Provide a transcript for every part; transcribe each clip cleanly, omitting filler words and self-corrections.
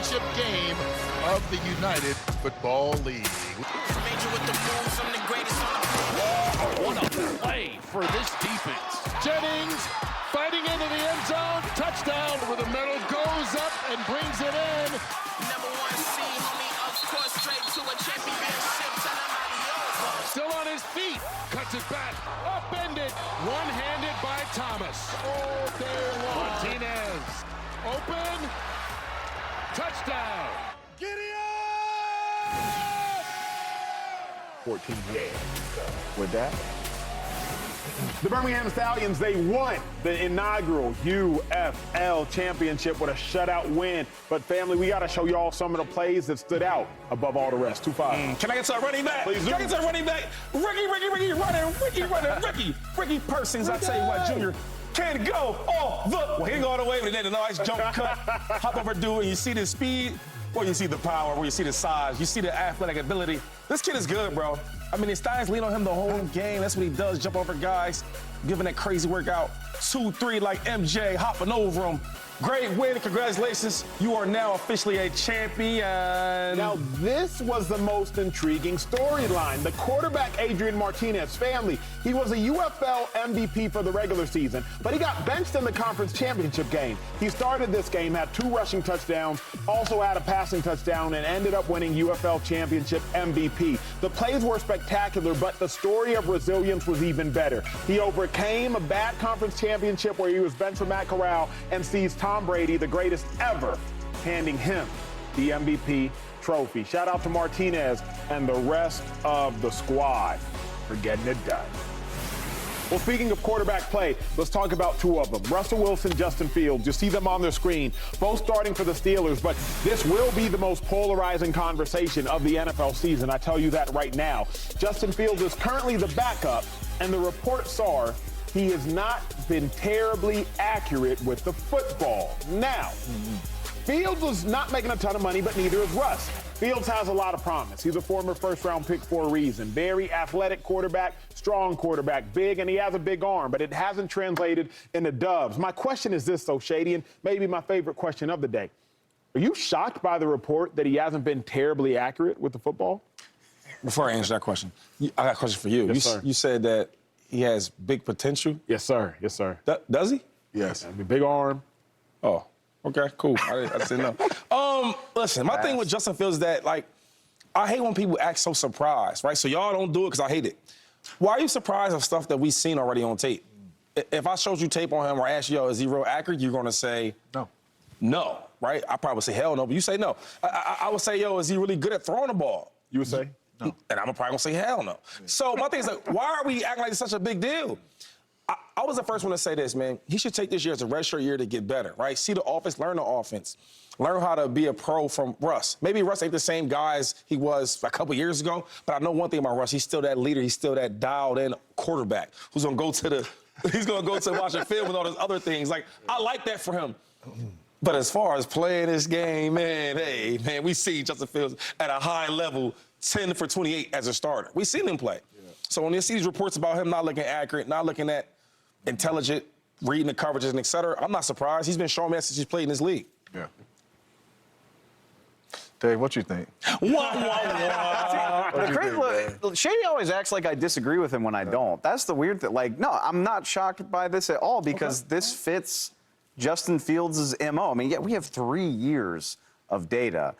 championship game of the United Football League. Major with the moves, I'm the greatest on the What a play for this defense. Jennings fighting into the end zone. Touchdown where the middle goes up and brings it in. number one seed, homie, of course, straight to a championship. Tell him adios. Still on his feet. Cuts it back. Upended. One-handed by Thomas. All day long. Martinez. Open. Touchdown. Giddy up! 14 games. With that, the Birmingham Stallions, they won the inaugural UFL championship with a shutout win. But family, we got to show y'all some of the plays that stood out above all the rest. 2-5. Can I get to a running back? Please do. Can I get to a running back? Ricky Persons, I tell you what, Junior, can go all the way. Well, he didn't go all the way, but he did a nice jump cut, hop over dude, and you see the speed, or you see the power, or you see the size, you see the athletic ability. This kid is good, bro. I mean, the Stallions lean on him the whole game. That's what he does, jump over guys, giving that crazy workout. 2-3 like MJ, hopping over him. Great win, congratulations. You are now officially a champion. Now, this was the most intriguing storyline. The quarterback, Adrian Martinez, family, he was a UFL MVP for the regular season, but he got benched in the conference championship game. He started this game, had 2 rushing touchdowns, also had a passing touchdown, and ended up winning UFL championship MVP. The plays were spectacular, but the story of resilience was even better. He overcame a bad conference championship where he was benched for Matt Corral and sees Tom Brady, the greatest ever, handing him the MVP trophy. Shout out to Martinez and the rest of the squad for getting it done. Well, speaking of quarterback play, let's talk about 2 of them. Russell Wilson, Justin Fields. You see them on their screen, both starting for the Steelers, but this will be the most polarizing conversation of the NFL season. I tell you that right now. Justin Fields is currently the backup, and the reports are he has not been terribly accurate with the football. Now, Fields is not making a ton of money, but neither is Russ. Fields has a lot of promise. He's a former first-round pick for a reason. Very athletic quarterback, strong quarterback, big, and he has a big arm, but it hasn't translated into dubs. My question is this, though, Shady, and maybe my favorite question of the day. Are you shocked by the report that he hasn't been terribly accurate with the football? Before I answer that question, I got a question for you. Yes, sir. You said that he has big potential. Yes, sir. Yes, sir. Does he? Yes. I mean, big arm. Oh, okay, cool. I didn't know. Listen, my thing with Justin Fields is that, like, I hate when people act so surprised, right? So y'all don't do it because I hate it. Why are you surprised of stuff that we've seen already on tape? If I showed you tape on him or asked you, yo, is he real accurate? You're going to say no, right? I probably would say hell no, but you say no. I would say, yo, is he really good at throwing the ball? You would say? No. And I'm probably going to say hell no. Yeah. So my thing is, like, why are we acting like it's such a big deal? I was the first one to say this, man. He should take this year as a redshirt year to get better, right? See the offense, learn the offense. Learn how to be a pro from Russ. Maybe Russ ain't the same guy as he was a couple years ago, but I know one thing about Russ. He's still that leader. He's still that dialed-in quarterback who's going to go to he's going to go to watch a film with all those other things. Like, I like that for him. But as far as playing this game, man, hey, man, we see Justin Fields at a high level, 10 for 28 as a starter. We seen him play. Yeah. So when you see these reports about him not looking accurate, not looking at intelligent, reading the coverages and et cetera, I'm not surprised. He's been showing me since he's played in this league. Yeah. Dave, what you think? Look, Shady always acts like I disagree with him when I don't. That's the weird thing. Like, no, I'm not shocked by this at all because this fits Justin Fields' MO. I mean, yeah, we have 3 years of data.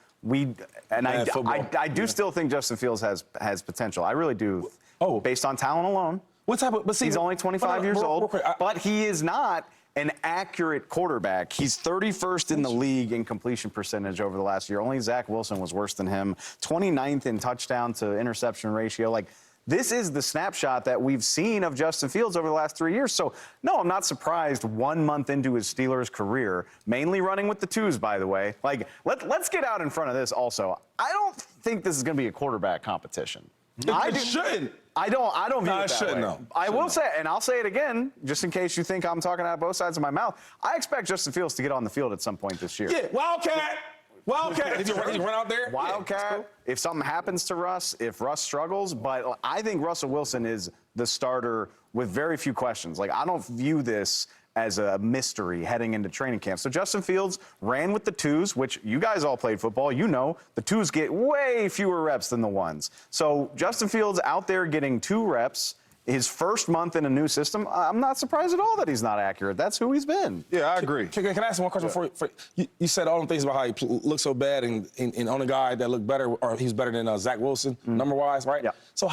I do still think Justin Fields has potential. I really do. Oh, based on talent alone. What type of? But see, he's only 25 years old, but he is not an accurate quarterback. He's 31st in the league in completion percentage over the last year. Only Zach Wilson was worse than him. 29th in touchdown to interception ratio. Like, this is the snapshot that we've seen of Justin Fields over the last 3 years. So, no, I'm not surprised 1 month into his Steelers career, mainly running with the twos, by the way. Like, let's get out in front of this also. I don't think this is going to be a quarterback competition. It shouldn't. I don't view it that way. No. I will say, and I'll say it again, just in case you think I'm talking out of both sides of my mouth, I expect Justin Fields to get on the field at some point this year. Yeah, Wildcat. Did he run out there? Wildcat. Yeah, cool. If something happens to Russ, if Russ struggles, but I think Russell Wilson is the starter with very few questions. Like, I don't view this as a mystery heading into training camp. So Justin Fields ran with the twos, which you guys all played football. You know the twos get way fewer reps than the ones. So Justin Fields out there getting 2 reps. His first month in a new system, I'm not surprised at all that he's not accurate. That's who he's been. Yeah, I agree. Can I ask one question before you said all the things about how he looked so bad and on a guy that looked better, or he's better than Zach Wilson, number-wise, right? Yeah. So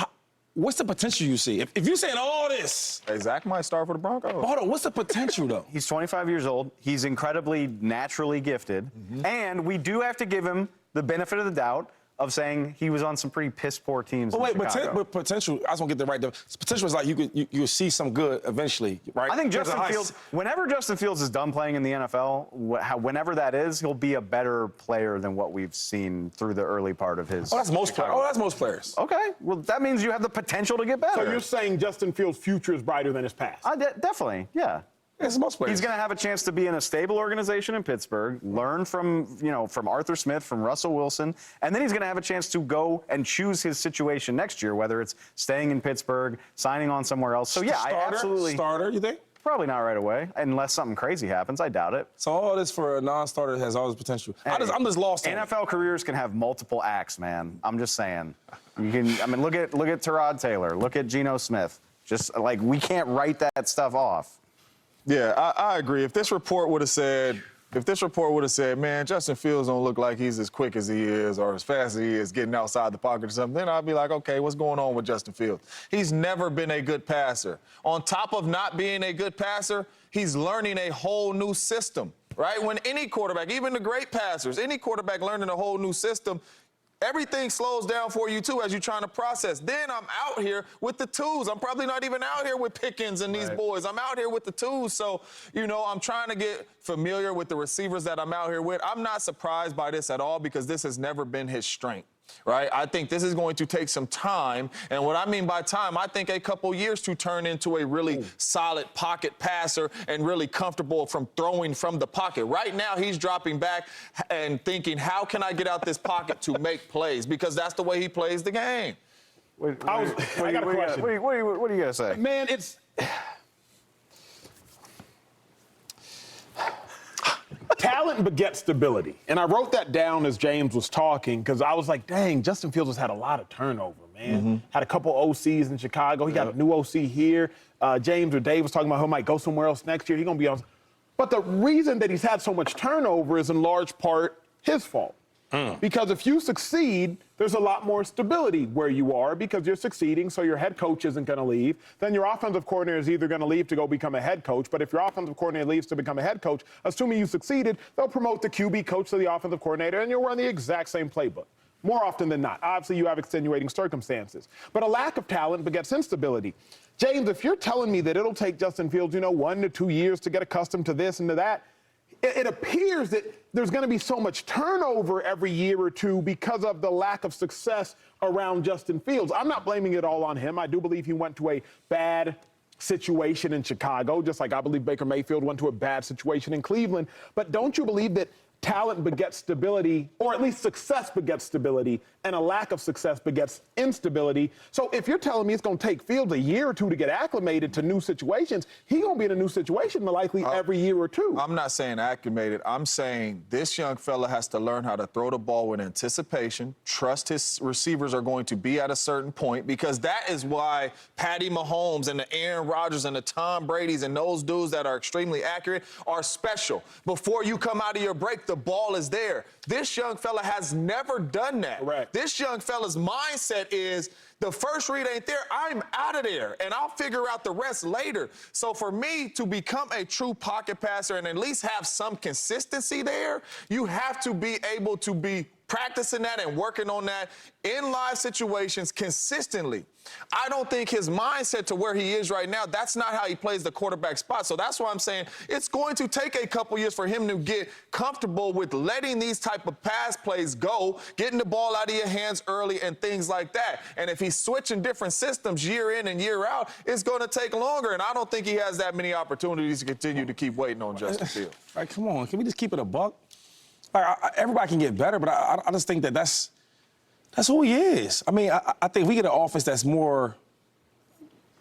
what's the potential you see? If you're saying all this. Hey, Zach might start for the Broncos. But hold on, what's the potential, though? He's 25 years old. He's incredibly naturally gifted. And we do have to give him the benefit of the doubt of saying he was on some pretty piss-poor teams in Chicago. But potential, I just want to get the right. Potential is like you see some good eventually, right? I think Justin Fields, whenever Justin Fields is done playing in the NFL, whenever that is, he'll be a better player than what we've seen through the early part of his. Oh, that's most players. Oh, that's most players. Okay, well, that means you have the potential to get better. So you're saying Justin Fields' future is brighter than his past? Definitely, yeah. It's most players. He's going to have a chance to be in a stable organization in Pittsburgh, learn from Arthur Smith, from Russell Wilson, and then he's going to have a chance to go and choose his situation next year, whether it's staying in Pittsburgh, signing on somewhere else. So yeah, I absolutely starter. You think? Probably not right away, unless something crazy happens. I doubt it. So all this for a non-starter has all this potential. I'm just lost. NFL careers can have multiple acts, man. I'm just saying. You can. I mean, look at Tyrod Taylor. Look at Geno Smith. Just like we can't write that stuff off. Yeah, I agree. If this report would have said, man, Justin Fields don't look like he's as quick as he is or as fast as he is getting outside the pocket or something, then I'd be like, okay, what's going on with Justin Fields? He's never been a good passer. On top of not being a good passer, he's learning a whole new system, right? When any quarterback, even the great passers, any quarterback learning a whole new system, everything slows down for you, too, as you're trying to process. Then I'm out here with the twos. I'm probably not even out here with Pickens and these boys. I'm out here with the twos. So, I'm trying to get familiar with the receivers that I'm out here with. I'm not surprised by this at all because this has never been his strength. Right? I think this is going to take some time. And what I mean by time, I think a couple years to turn into a really solid pocket passer and really comfortable from throwing from the pocket. Right now, he's dropping back and thinking, how can I get out this pocket to make plays? Because that's the way he plays the game. I got a question. What are you going to say? Man, it's... Talent begets stability. And I wrote that down as James was talking because I was like, dang, Justin Fields has had a lot of turnover, man. Had a couple OCs in Chicago. He got a new OC here. James or Dave was talking about who might go somewhere else next year. He's going to be on. But the reason that he's had so much turnover is in large part his fault. Because if you succeed, there's a lot more stability where you are because you're succeeding, so your head coach isn't going to leave. Then your offensive coordinator is either going to leave to go become a head coach, but if your offensive coordinator leaves to become a head coach, assuming you succeeded, they'll promote the QB coach to the offensive coordinator, and you'll run the exact same playbook. More often than not. Obviously, you have extenuating circumstances. But a lack of talent begets instability. James, if you're telling me that it'll take Justin Fields, 1 to 2 years to get accustomed to this and to that, it appears that there's going to be so much turnover every year or two because of the lack of success around Justin Fields. I'm not blaming it all on him. I do believe he went to a bad situation in Chicago, just like I believe Baker Mayfield went to a bad situation in Cleveland. But don't you believe that talent begets stability, or at least success begets stability, and a lack of success begets instability? So if you're telling me it's going to take Fields a year or two to get acclimated to new situations, he's going to be in a new situation likely every year or two. I'm not saying acclimated. I'm saying this young fella has to learn how to throw the ball with anticipation, trust his receivers are going to be at a certain point, because that is why Patty Mahomes and the Aaron Rodgers and the Tom Bradys and those dudes that are extremely accurate are special. Before you come out of your break, the ball is there. This young fella has never done that. Right. This young fella's mindset is the first read ain't there, I'm out of there, and I'll figure out the rest later. So for me to become a true pocket passer and at least have some consistency there, you have to be able to be practicing that and working on that in live situations consistently. I don't think his mindset to where he is right now, that's not how he plays the quarterback spot. So that's why I'm saying it's going to take a couple years for him to get comfortable with letting these type of pass plays go, getting the ball out of your hands early and things like that. And if he's switching different systems year in and year out, it's going to take longer. And I don't think he has that many opportunities to continue to keep waiting on Justin Fields. Like, come on, can we just keep it a buck? Like, everybody can get better, but I just think that's who he is. I mean, I think we get an offense that's more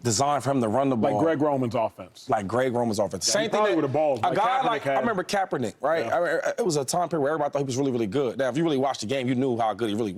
designed for him to run the ball. Like Greg Roman's offense. Like Greg Roman's offense. Same thing probably that with the balls, a like guy Kaepernick like, had. I remember Kaepernick, right? Yeah. It was a time period where everybody thought he was really, really good. Now, if you really watched the game, you knew how good he really was.